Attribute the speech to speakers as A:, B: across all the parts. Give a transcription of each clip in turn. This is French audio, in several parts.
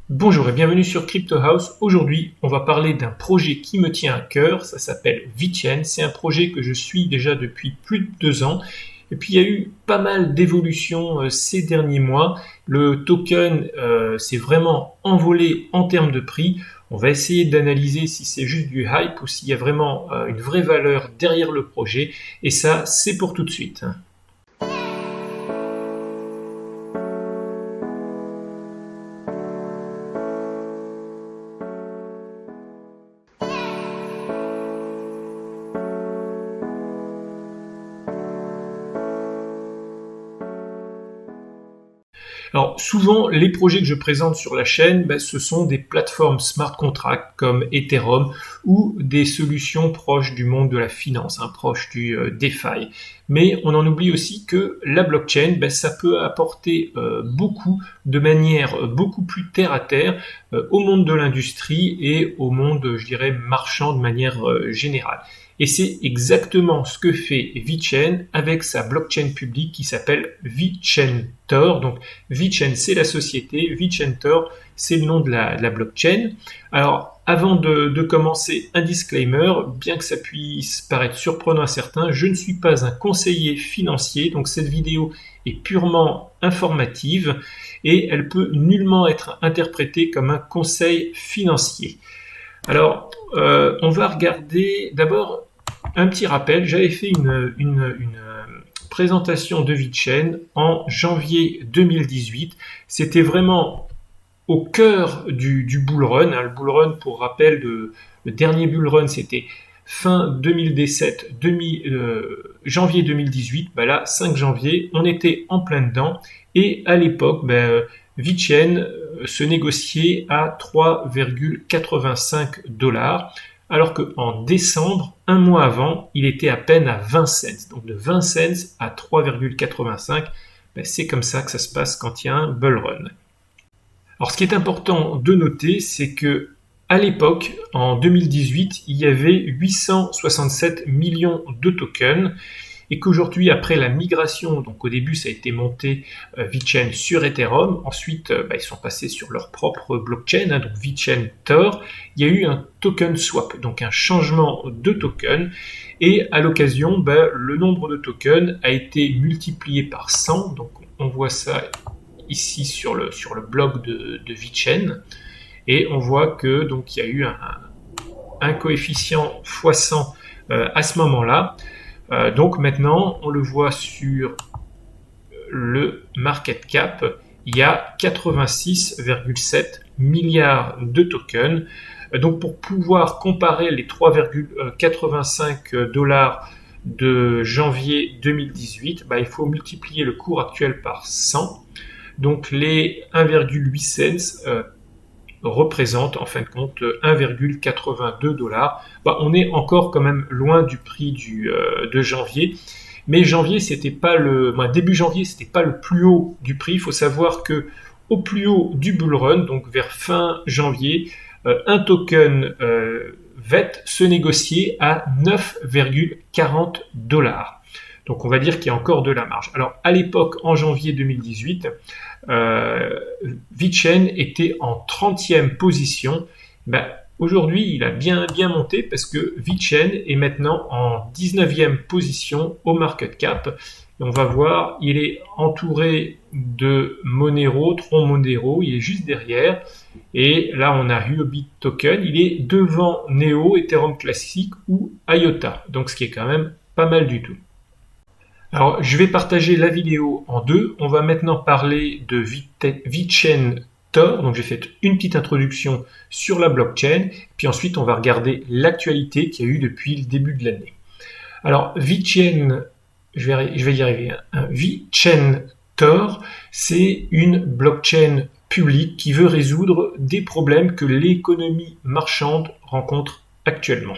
A: Bonjour et bienvenue sur Crypto House. Aujourd'hui, on va parler d'un projet qui me tient à cœur. Ça s'appelle VeChain. C'est un projet que je suis déjà depuis plus de 2 ans. Et puis, il y a eu pas mal d'évolutions ces derniers mois. Le token s'est vraiment envolé en termes de prix. On va essayer d'analyser si c'est juste du hype ou s'il y a vraiment une vraie valeur derrière le projet. Et ça, c'est pour tout de suite. Alors souvent, les projets que je présente sur la chaîne, ce sont des plateformes smart contracts comme Ethereum ou des solutions proches du monde de la finance, proches du DeFi. Mais on en oublie aussi que la blockchain, ça peut apporter beaucoup de manière beaucoup plus terre à terre au monde de l'industrie et au monde, je dirais, marchand de manière générale. Et c'est exactement ce que fait VeChain avec sa blockchain publique qui s'appelle VeChain Tor. Donc VeChain, c'est la société, VeChain Tor, c'est le nom de la blockchain. Alors, avant de commencer, un disclaimer, bien que ça puisse paraître surprenant à certains, je ne suis pas un conseiller financier, donc cette vidéo est purement informative et elle peut nullement être interprétée comme un conseil financier. Alors, on va regarder d'abord un petit rappel. J'avais fait une présentation de VeChain en janvier 2018. C'était vraiment au cœur du bull run. Le bull run, pour rappel, le dernier bull run, c'était fin 2017, janvier 2018. Là, 5 janvier, on était en plein dedans. Et à l'époque, VeChain se négociait à 3,85 $, alors qu'en décembre, un mois avant, il était à peine à 20 cents. Donc de 20 cents à 3,85, c'est comme ça que ça se passe quand il y a un bull run. Alors ce qui est important de noter, c'est que à l'époque, en 2018, il y avait 867 millions de tokens et qu'aujourd'hui, après la migration, donc au début ça a été monté VeChain sur Ethereum, ensuite ils sont passés sur leur propre blockchain, donc VeChain Tor, il y a eu un token swap, donc un changement de token, et à l'occasion, le nombre de tokens a été multiplié par 100, donc on voit ça ici sur le blog de VeChain, et on voit que donc il y a eu un coefficient x100 à ce moment-là. Donc maintenant, on le voit sur le market cap, il y a 86,7 milliards de tokens. Donc pour pouvoir comparer les 3,85 $ de janvier 2018, il faut multiplier le cours actuel par 100. Donc les 1,8 cents représente en fin de compte 1,82 $. On est encore quand même loin du prix de janvier, mais janvier c'était pas début janvier c'était pas le plus haut du prix. Il faut savoir que au plus haut du bull run, donc vers fin janvier, un token VET se négociait à 9,40 $. Donc on va dire qu'il y a encore de la marge. Alors à l'époque, en janvier 2018, VeChain était en 30e position. Aujourd'hui, il a bien monté parce que VeChain est maintenant en 19e position au market cap. Et on va voir, il est entouré de Monero, Tron Monero, il est juste derrière. Et là, on a Huobi Token, il est devant Neo, Ethereum Classic ou IOTA. Donc ce qui est quand même pas mal du tout. Alors, je vais partager la vidéo en deux. On va maintenant parler de VeChain Tor. Donc, j'ai fait une petite introduction sur la blockchain. Puis ensuite, on va regarder l'actualité qu'il y a eu depuis le début de l'année. Alors, VeChain, je vais y arriver. VeChain Tor, c'est une blockchain publique qui veut résoudre des problèmes que l'économie marchande rencontre actuellement.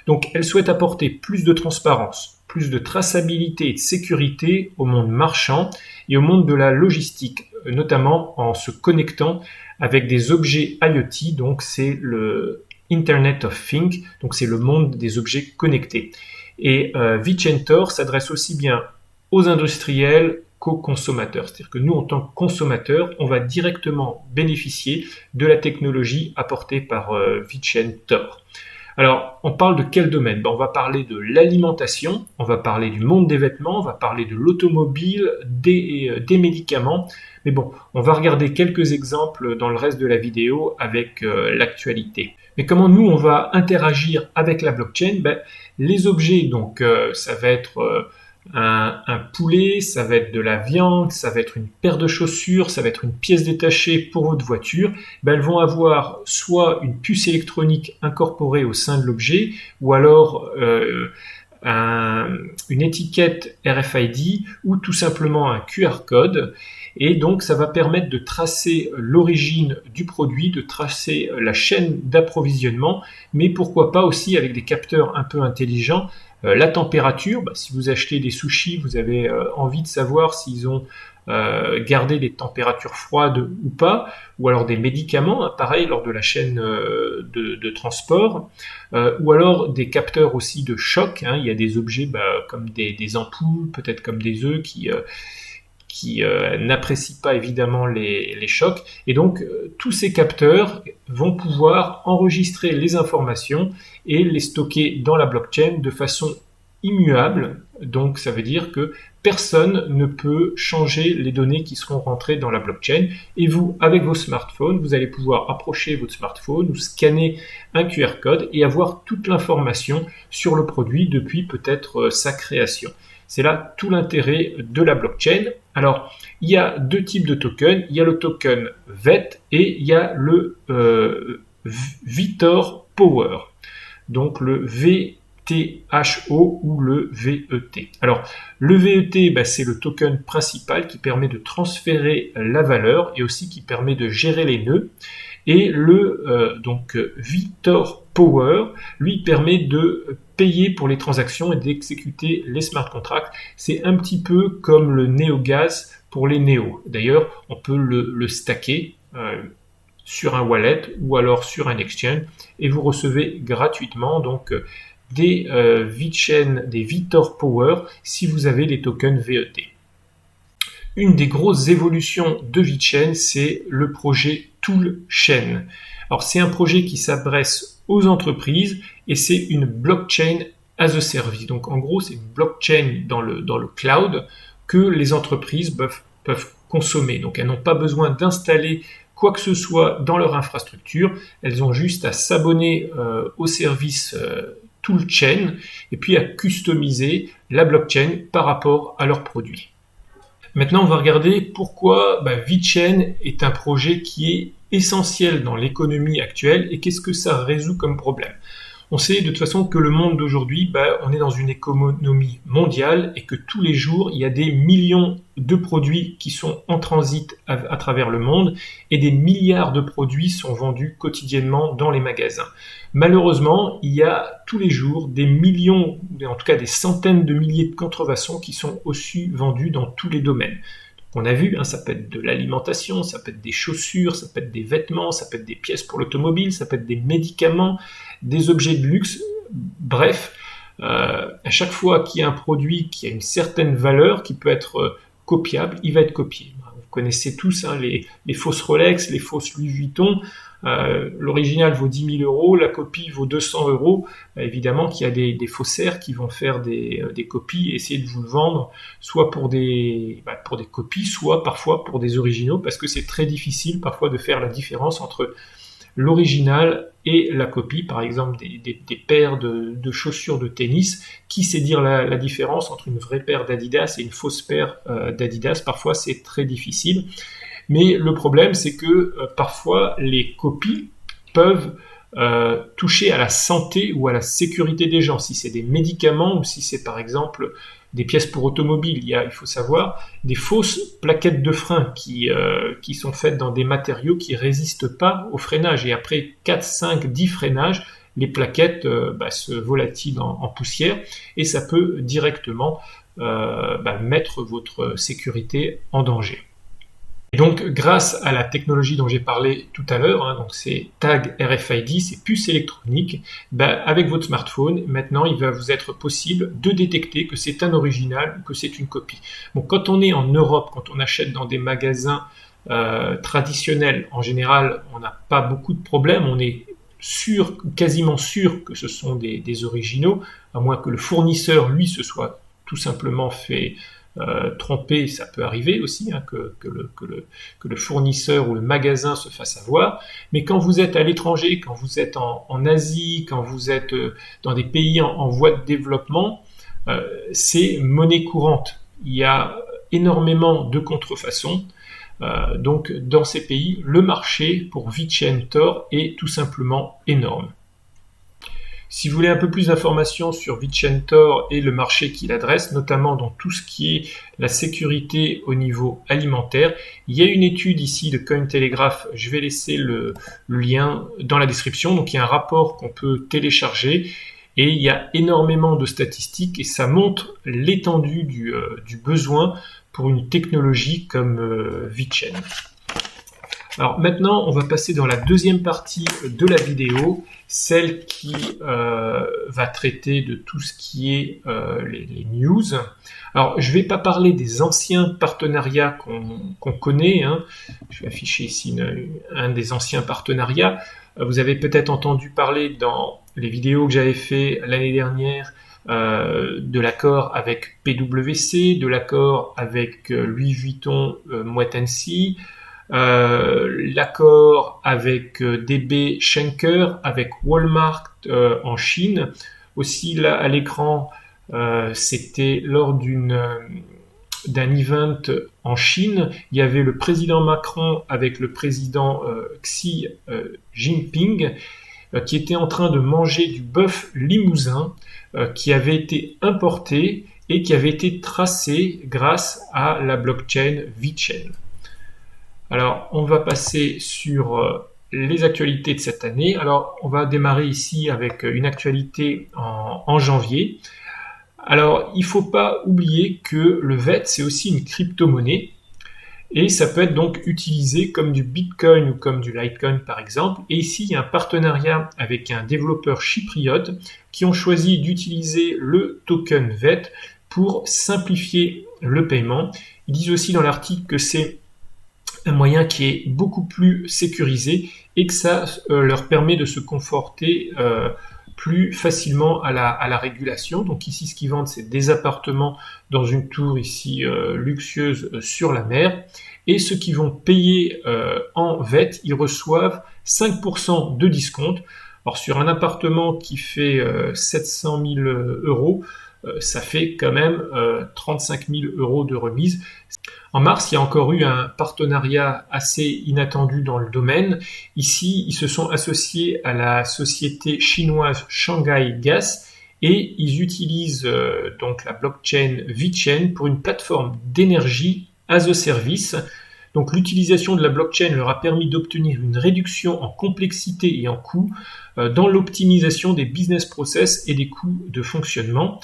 A: Donc, elle souhaite apporter plus de transparence, plus de traçabilité et de sécurité au monde marchand et au monde de la logistique, notamment en se connectant avec des objets IoT, donc c'est le Internet of Things, donc c'est le monde des objets connectés. Et VeChain Tor s'adresse aussi bien aux industriels co-consommateurs. C'est-à-dire que nous, en tant que consommateurs, on va directement bénéficier de la technologie apportée par VeChain Tor. Alors, on parle de quel domaine? On va parler de l'alimentation, on va parler du monde des vêtements, on va parler de l'automobile, des médicaments. Mais bon, on va regarder quelques exemples dans le reste de la vidéo avec l'actualité. Mais comment nous, on va interagir avec la blockchain? Les objets, donc ça va être un poulet, ça va être de la viande, ça va être une paire de chaussures, ça va être une pièce détachée pour votre voiture, elles vont avoir soit une puce électronique incorporée au sein de l'objet, ou alors une étiquette RFID, ou tout simplement un QR code. Et donc ça va permettre de tracer l'origine du produit, de tracer la chaîne d'approvisionnement, mais pourquoi pas aussi avec des capteurs un peu intelligents, la température. Si vous achetez des sushis, vous avez envie de savoir s'ils ont gardé des températures froides ou pas, ou alors des médicaments, pareil lors de la chaîne de transport, ou alors des capteurs aussi de choc. Il y a des objets comme des ampoules, peut-être comme des œufs qui n'apprécient pas évidemment les chocs. Et donc, tous ces capteurs vont pouvoir enregistrer les informations et les stocker dans la blockchain de façon immuable. Donc, ça veut dire que personne ne peut changer les données qui seront rentrées dans la blockchain. Et vous, avec vos smartphones, vous allez pouvoir approcher votre smartphone ou scanner un QR code et avoir toute l'information sur le produit depuis peut-être sa création. C'est là tout l'intérêt de la blockchain. Alors, il y a deux types de tokens. Il y a le token VET et il y a le Vitor Power. Donc le VTHO ou le VET. Alors, le VET, c'est le token principal qui permet de transférer la valeur et aussi qui permet de gérer les nœuds. Et le Vitor Power, lui, permet de payer pour les transactions et d'exécuter les smart contracts. C'est un petit peu comme le NeoGas pour les Neo. D'ailleurs, on peut le stacker sur un wallet ou alors sur un exchange et vous recevez gratuitement donc des VeChain, des Vitor Power si vous avez les tokens VET. Une des grosses évolutions de VeChain, c'est le projet Toolchain. Alors, c'est un projet qui s'adresse aux entreprises et c'est une blockchain as a service. Donc, en gros, c'est une blockchain dans le cloud que les entreprises peuvent consommer. Donc, elles n'ont pas besoin d'installer quoi que ce soit dans leur infrastructure. Elles ont juste à s'abonner au service Toolchain et puis à customiser la blockchain par rapport à leurs produits. Maintenant, on va regarder pourquoi VeChain est un projet qui est essentiel dans l'économie actuelle et qu'est-ce que ça résout comme problème. On sait de toute façon que le monde d'aujourd'hui, on est dans une économie mondiale et que tous les jours, il y a des millions de produits qui sont en transit à travers le monde et des milliards de produits sont vendus quotidiennement dans les magasins. Malheureusement, il y a tous les jours des millions, en tout cas des centaines de milliers de contrefaçons qui sont aussi vendus dans tous les domaines. On a vu, ça peut être de l'alimentation, ça peut être des chaussures, ça peut être des vêtements, ça peut être des pièces pour l'automobile, ça peut être des médicaments, des objets de luxe. Bref, à chaque fois qu'il y a un produit qui a une certaine valeur, qui peut être copiable, il va être copié. Vous connaissez tous les fausses Rolex, les fausses Louis Vuitton. L'original vaut 10 000 euros, la copie vaut 200 euros. Évidemment qu'il y a des faussaires qui vont faire des copies et essayer de vous le vendre soit pour des copies, soit parfois pour des originaux, parce que c'est très difficile parfois de faire la différence entre l'original et la copie. Par exemple, des paires de chaussures de tennis. Qui sait dire la différence entre une vraie paire d'Adidas et une fausse paire d'Adidas? Parfois, c'est très difficile. Mais le problème, c'est que parfois, les copies peuvent toucher à la santé ou à la sécurité des gens. Si c'est des médicaments ou si c'est par exemple des pièces pour automobile, il faut savoir, des fausses plaquettes de frein qui sont faites dans des matériaux qui résistent pas au freinage. Et après 4, 5, 10 freinages, les plaquettes se volatilent en poussière et ça peut directement mettre votre sécurité en danger. Et donc, grâce à la technologie dont j'ai parlé tout à l'heure, donc c'est tag RFID, c'est puce électronique, avec votre smartphone, maintenant, il va vous être possible de détecter que c'est un original ou que c'est une copie. Bon, quand on est en Europe, quand on achète dans des magasins traditionnels, en général, on n'a pas beaucoup de problèmes, on est sûr, quasiment sûr que ce sont des originaux, à moins que le fournisseur, lui, se soit tout simplement fait tromper, ça peut arriver aussi, que le fournisseur ou le magasin se fasse avoir. Mais quand vous êtes à l'étranger, quand vous êtes en Asie, quand vous êtes dans des pays en voie de développement, c'est monnaie courante. Il y a énormément de contrefaçons. Donc dans ces pays, le marché pour VeChain Tor est tout simplement énorme. Si vous voulez un peu plus d'informations sur VeChain Tor et le marché qu'il adresse, notamment dans tout ce qui est la sécurité au niveau alimentaire, il y a une étude ici de Cointelegraph, je vais laisser le lien dans la description, donc il y a un rapport qu'on peut télécharger et il y a énormément de statistiques et ça montre l'étendue du besoin pour une technologie comme VeChain. Alors maintenant, on va passer dans la deuxième partie de la vidéo, celle qui va traiter de tout ce qui est les news. Alors, je ne vais pas parler des anciens partenariats qu'on connaît. Je vais afficher ici un des anciens partenariats. Vous avez peut-être entendu parler dans les vidéos que j'avais fait l'année dernière de l'accord avec PwC, de l'accord avec Louis Vuitton Moët Hennessy, l'accord avec DB Schenker, avec Walmart en Chine. Aussi là à l'écran, c'était lors d'un event en Chine. Il y avait le président Macron avec le président Xi Jinping qui était en train de manger du bœuf limousin qui avait été importé et qui avait été tracé grâce à la blockchain VeChain. Alors, on va passer sur les actualités de cette année. Alors, on va démarrer ici avec une actualité en janvier. Alors, il ne faut pas oublier que le VET, c'est aussi une crypto-monnaie. Et ça peut être donc utilisé comme du Bitcoin ou comme du Litecoin par exemple. Et ici, il y a un partenariat avec un développeur chypriote qui ont choisi d'utiliser le token VET pour simplifier le paiement. Ils disent aussi dans l'article que c'est un moyen qui est beaucoup plus sécurisé et que ça leur permet de se conforter plus facilement à la régulation. Donc ici, ce qu'ils vendent, c'est des appartements dans une tour ici luxueuse sur la mer. Et ceux qui vont payer en VET, ils reçoivent 5% de discount. Alors sur un appartement qui fait 700 000 euros, ça fait quand même 35 000 euros de remise. En mars, il y a encore eu un partenariat assez inattendu dans le domaine. Ici, ils se sont associés à la société chinoise Shanghai Gas et ils utilisent donc la blockchain VeChain pour une plateforme d'énergie as a service. Donc l'utilisation de la blockchain leur a permis d'obtenir une réduction en complexité et en coûts dans l'optimisation des business process et des coûts de fonctionnement.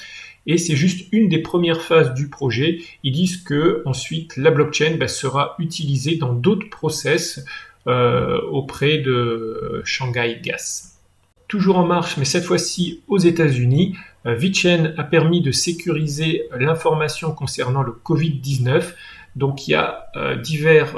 A: Et c'est juste une des premières phases du projet. Ils disent que ensuite la blockchain sera utilisée dans d'autres process auprès de Shanghai Gas. Toujours en marche, mais cette fois-ci aux États-Unis, VeChain a permis de sécuriser l'information concernant le Covid-19. Donc il y a divers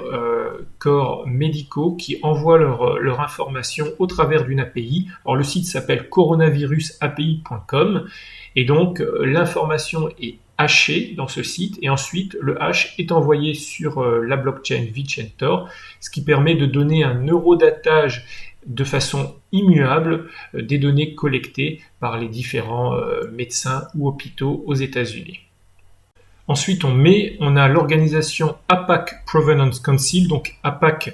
A: corps médicaux qui envoient leur information au travers d'une API. Alors le site s'appelle coronavirusapi.com et donc l'information est hachée dans ce site et ensuite le hash est envoyé sur la blockchain VeChain Tor, ce qui permet de donner un eurodatage de façon immuable des données collectées par les différents médecins ou hôpitaux aux États-Unis. Ensuite, on a l'organisation APAC Provenance Council. Donc APAC,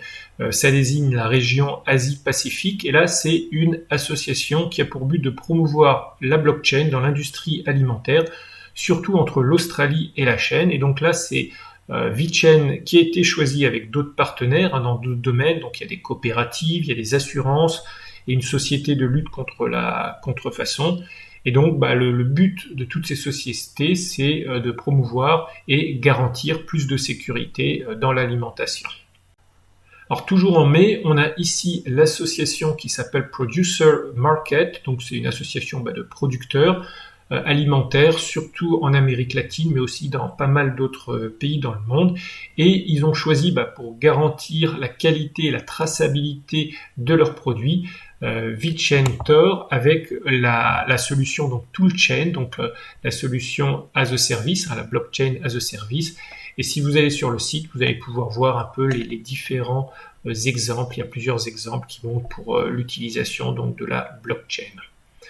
A: ça désigne la région Asie-Pacifique. Et là, c'est une association qui a pour but de promouvoir la blockchain dans l'industrie alimentaire, surtout entre l'Australie et la Chine. Et donc là, c'est VeChain qui a été choisi avec d'autres partenaires dans d'autres domaines. Donc il y a des coopératives, il y a des assurances et une société de lutte contre la contrefaçon. Et donc, le but de toutes ces sociétés, c'est de promouvoir et garantir plus de sécurité dans l'alimentation. Alors toujours en mai, on a ici l'association qui s'appelle Producer Market, donc c'est une association de producteurs alimentaires, surtout en Amérique latine, mais aussi dans pas mal d'autres pays dans le monde. Et ils ont choisi pour garantir la qualité et la traçabilité de leurs produits, VeChain Tor avec la solution donc Toolchain, donc la solution as a service, la blockchain as a service. Et si vous allez sur le site, vous allez pouvoir voir un peu les différents exemples. Il y a plusieurs exemples qui montrent pour l'utilisation donc de la blockchain.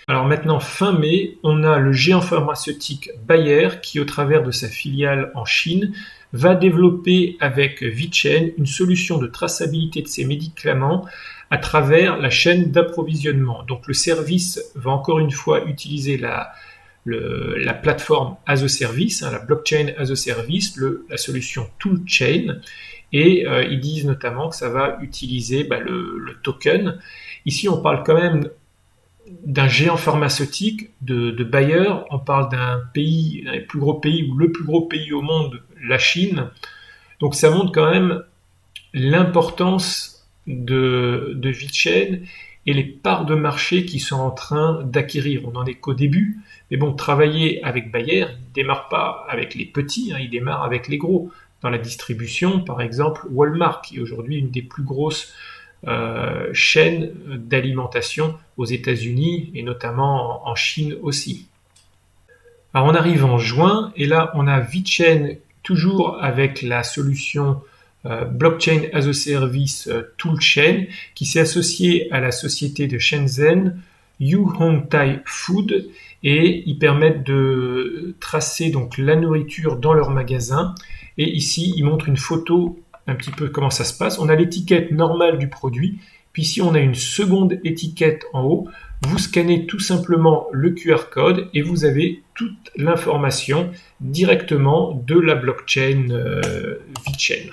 A: Alors maintenant, fin mai, on a le géant pharmaceutique Bayer qui, au travers de sa filiale en Chine, va développer avec VeChain une solution de traçabilité de ses médicaments à travers la chaîne d'approvisionnement. Donc le service va encore une fois utiliser la plateforme as a service, la blockchain as a service, la solution Toolchain, et ils disent notamment que ça va utiliser le token. Ici, on parle quand même d'un géant pharmaceutique de Bayer, on parle d'un pays, un des plus gros pays, ou le plus gros pays au monde, la Chine. Donc ça montre quand même l'importance de VeChain et les parts de marché qui sont en train d'acquérir. On n'en est qu'au début, mais bon, travailler avec Bayer, il ne démarre pas avec les petits, il démarre avec les gros. Dans la distribution, par exemple, Walmart, qui est aujourd'hui une des plus grosses chaînes d'alimentation aux États-Unis et notamment en Chine aussi. Alors on arrive en juin et là on a VeChain toujours avec la solution Blockchain as a Service Toolchain qui s'est associée à la société de Shenzhen Yuhongtai Food et ils permettent de tracer donc la nourriture dans leur magasin. Et ici, ils montrent une photo un petit peu comment ça se passe. On a l'étiquette normale du produit, puis ici on a une seconde étiquette en haut. Vous scannez tout simplement le QR code et vous avez toute l'information directement de la blockchain VeChain.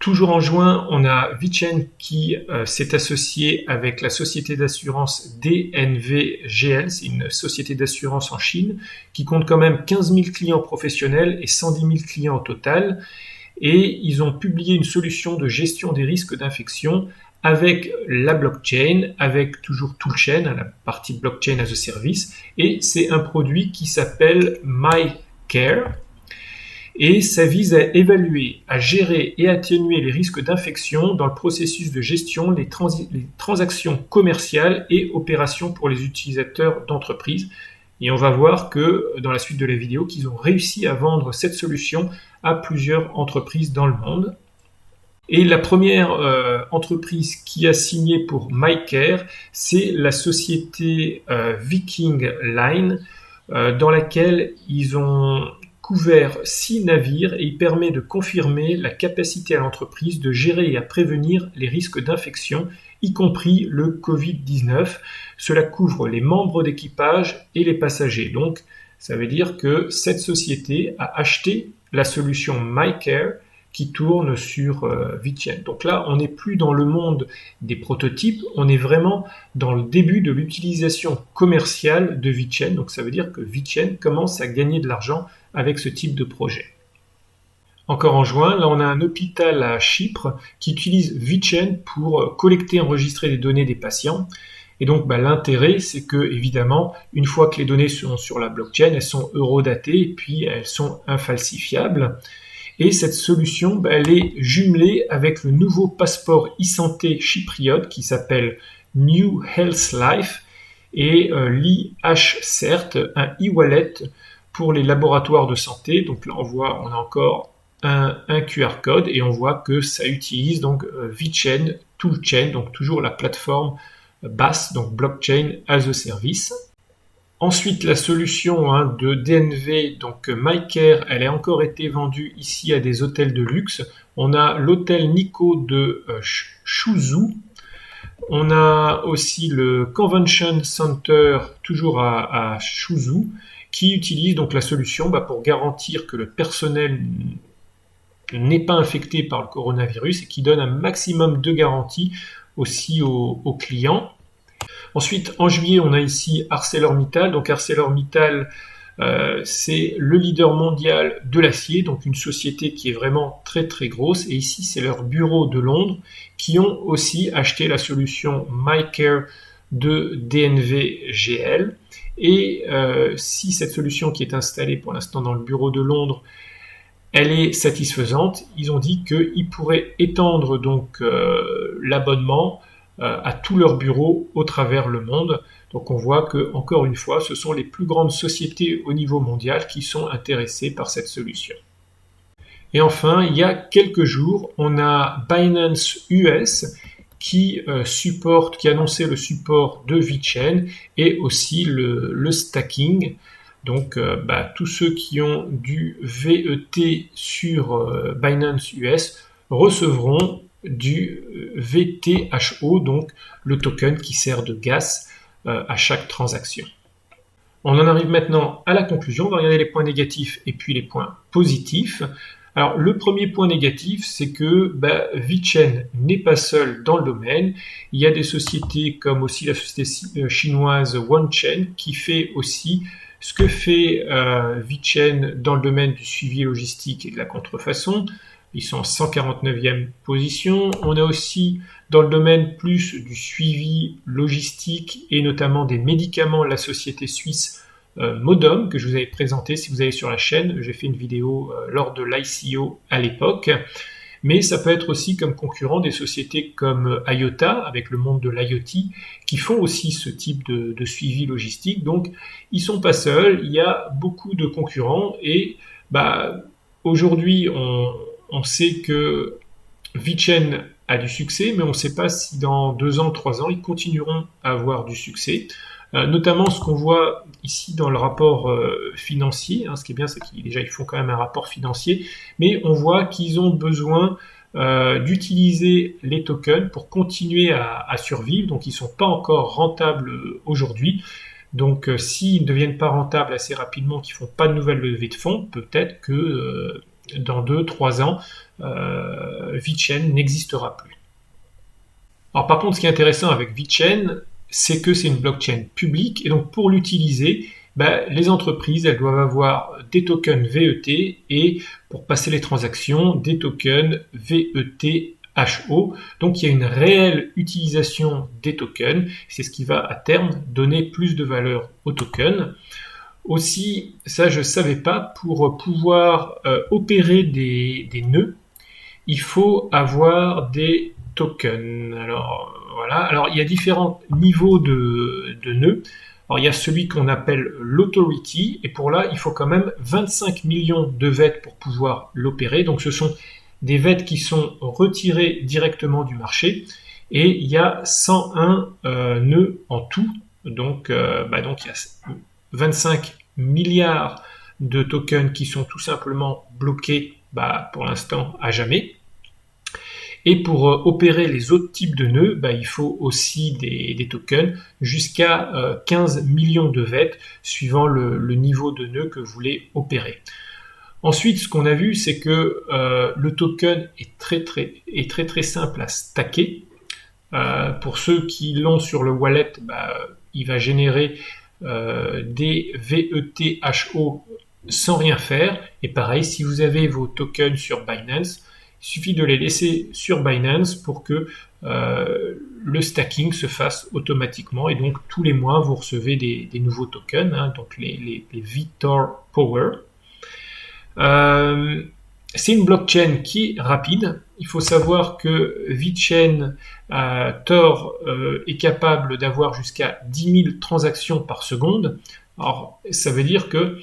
A: Toujours en juin, on a VeChain qui s'est associé avec la société d'assurance DNVGL, c'est une société d'assurance en Chine qui compte quand même 15 000 clients professionnels et 110 000 clients au total. Et ils ont publié une solution de gestion des risques d'infection avec la blockchain, avec toujours Toolchain, la partie blockchain as a service, et c'est un produit qui s'appelle MyCare, et ça vise à évaluer, à gérer et atténuer les risques d'infection dans le processus de gestion, les transactions commerciales et opérations pour les utilisateurs d'entreprises. Et on va voir que dans la suite de la vidéo, qu'ils ont réussi à vendre cette solution à plusieurs entreprises dans le monde. Et la première entreprise qui a signé pour MyCare, c'est la société Viking Line, dans laquelle ils ont couvert 6 navires et il permet de confirmer la capacité à l'entreprise de gérer et à prévenir les risques d'infection, y compris le Covid-19. Cela couvre les membres d'équipage et les passagers. Donc, ça veut dire que cette société a acheté la solution MyCare qui tourne sur VeChain. Donc là, on n'est plus dans le monde des prototypes, on est vraiment dans le début de l'utilisation commerciale de VeChain. Donc ça veut dire que VeChain commence à gagner de l'argent avec ce type de projet. Encore en juin, là on a un hôpital à Chypre qui utilise VeChain pour collecter et enregistrer les données des patients. Et donc l'intérêt, c'est que évidemment, une fois que les données sont sur la blockchain, elles sont eurodatées et puis elles sont infalsifiables. Et cette solution, elle est jumelée avec le nouveau passeport e-santé chypriote qui s'appelle New Health Life et l'e-HCert, un e-wallet pour les laboratoires de santé. Donc là, on a encore un QR code et on voit que ça utilise donc VeChain, Toolchain, donc toujours la plateforme BaaS, donc Blockchain as a Service. Ensuite, la solution de DNV, donc MyCare, elle a encore été vendue ici à des hôtels de luxe. On a l'hôtel Nikko de Suzhou. On a aussi le Convention Center, toujours à Suzhou, qui utilise donc la solution pour garantir que le personnel n'est pas infecté par le coronavirus et qui donne un maximum de garantie aussi aux clients. Ensuite, en juillet, on a ici ArcelorMittal. Donc ArcelorMittal c'est le leader mondial de l'acier, donc une société qui est vraiment très très grosse. Et ici, c'est leur bureau de Londres qui ont aussi acheté la solution MyCare de DNV-GL. Et si cette solution qui est installée pour l'instant dans le bureau de Londres, elle est satisfaisante, ils ont dit qu'ils pourraient étendre donc l'abonnement à tous leurs bureaux au travers le monde. Donc on voit que, encore une fois, ce sont les plus grandes sociétés au niveau mondial qui sont intéressées par cette solution. Et enfin, il y a quelques jours, on a Binance US qui annonçait le support de VeChain et aussi le stacking. Donc tous ceux qui ont du VET sur Binance US recevront du VTHO, donc le token qui sert de gas à chaque transaction. On en arrive maintenant à la conclusion. On va regarder les points négatifs et puis les points positifs. Alors le premier point négatif, c'est que VeChain n'est pas seul dans le domaine. Il y a des sociétés comme aussi la société chinoise OneChain qui fait aussi ce que fait VeChain dans le domaine du suivi logistique et de la contrefaçon. Ils sont en 149e position. On a aussi dans le domaine plus du suivi logistique et notamment des médicaments la société suisse Modom que je vous avais présenté si vous allez sur la chaîne. J'ai fait une vidéo lors de l'ICO à l'époque. Mais ça peut être aussi comme concurrent des sociétés comme IOTA, avec le monde de l'IoT, qui font aussi ce type de suivi logistique. Donc, ils sont pas seuls, il y a beaucoup de concurrents et aujourd'hui, on sait que VeChain a du succès, mais on ne sait pas si dans 2 ans, 3 ans, ils continueront à avoir du succès. Notamment ce qu'on voit ici dans le rapport financier, ce qui est bien, c'est qu'ils font quand même un rapport financier, mais on voit qu'ils ont besoin d'utiliser les tokens pour continuer à survivre, donc ils ne sont pas encore rentables aujourd'hui. Donc s'ils ne deviennent pas rentables assez rapidement, qu'ils ne font pas de nouvelles levées de fonds, peut-être que dans 2-3 ans, VeChain n'existera plus. Alors par contre, ce qui est intéressant avec VeChain, c'est que c'est une blockchain publique et donc pour l'utiliser, les entreprises elles doivent avoir des tokens VET et pour passer les transactions, des tokens VETHO. Donc il y a une réelle utilisation des tokens, c'est ce qui va à terme donner plus de valeur aux tokens. Aussi, ça je ne savais pas, pour pouvoir opérer des nœuds, il faut avoir des tokens. Alors voilà. Alors il y a différents niveaux de nœuds. Alors il y a celui qu'on appelle l'authority et pour là il faut quand même 25 millions de VET pour pouvoir l'opérer. Donc ce sont des VET qui sont retirés directement du marché et il y a 101 nœuds en tout. Donc il y a 25 milliards de tokens qui sont tout simplement bloqués pour l'instant à jamais. Et pour opérer les autres types de nœuds, il faut aussi des tokens jusqu'à 15 millions de VET suivant le niveau de nœud que vous voulez opérer. Ensuite, ce qu'on a vu, c'est que le token est très simple à stacker. Pour ceux qui l'ont sur le wallet, il va générer des VETHO sans rien faire. Et pareil, si vous avez vos tokens sur Binance, il suffit de les laisser sur Binance pour que le stacking se fasse automatiquement et donc tous les mois vous recevez des nouveaux tokens, donc les VeThor Power. C'est une blockchain qui est rapide. Il faut savoir que VeChain Tor est capable d'avoir jusqu'à 10 000 transactions par seconde. Alors ça veut dire que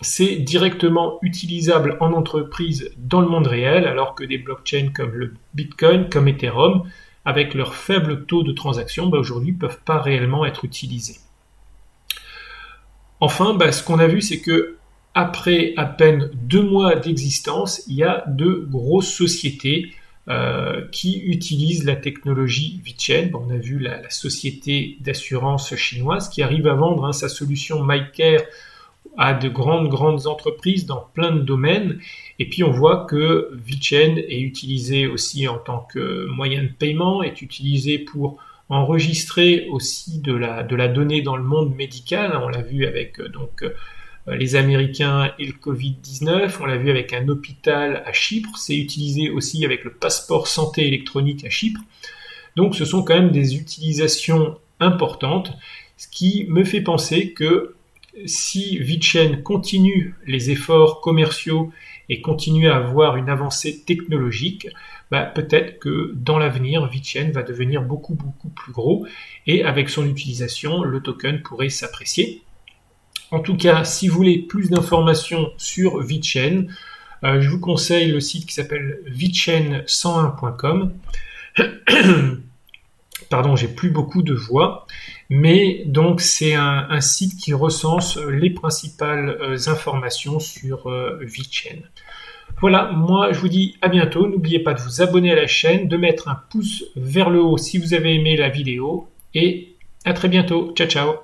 A: c'est directement utilisable en entreprise dans le monde réel, alors que des blockchains comme le Bitcoin, comme Ethereum, avec leur faible taux de transaction, aujourd'hui ne peuvent pas réellement être utilisés. Enfin, ce qu'on a vu, c'est que après à peine 2 mois d'existence, il y a de grosses sociétés qui utilisent la technologie VeChain. On a vu la société d'assurance chinoise qui arrive à vendre sa solution MyCare à de grandes entreprises dans plein de domaines. Et puis on voit que VeChain est utilisé aussi en tant que moyen de paiement, est utilisé pour enregistrer aussi de la donnée dans le monde médical. On l'a vu avec les Américains et le Covid-19. On l'a vu avec un hôpital à Chypre. C'est utilisé aussi avec le passeport santé électronique à Chypre. Donc ce sont quand même des utilisations importantes, ce qui me fait penser que si VeChain continue les efforts commerciaux et continue à avoir une avancée technologique, peut-être que dans l'avenir, VeChain va devenir beaucoup plus gros et avec son utilisation, le token pourrait s'apprécier. En tout cas, si vous voulez plus d'informations sur VeChain, je vous conseille le site qui s'appelle vechain101.com. Pardon, j'ai plus beaucoup de voix, mais donc c'est un site qui recense les principales informations sur VeChain. Voilà, moi je vous dis à bientôt. N'oubliez pas de vous abonner à la chaîne, de mettre un pouce vers le haut si vous avez aimé la vidéo, et à très bientôt. Ciao ciao.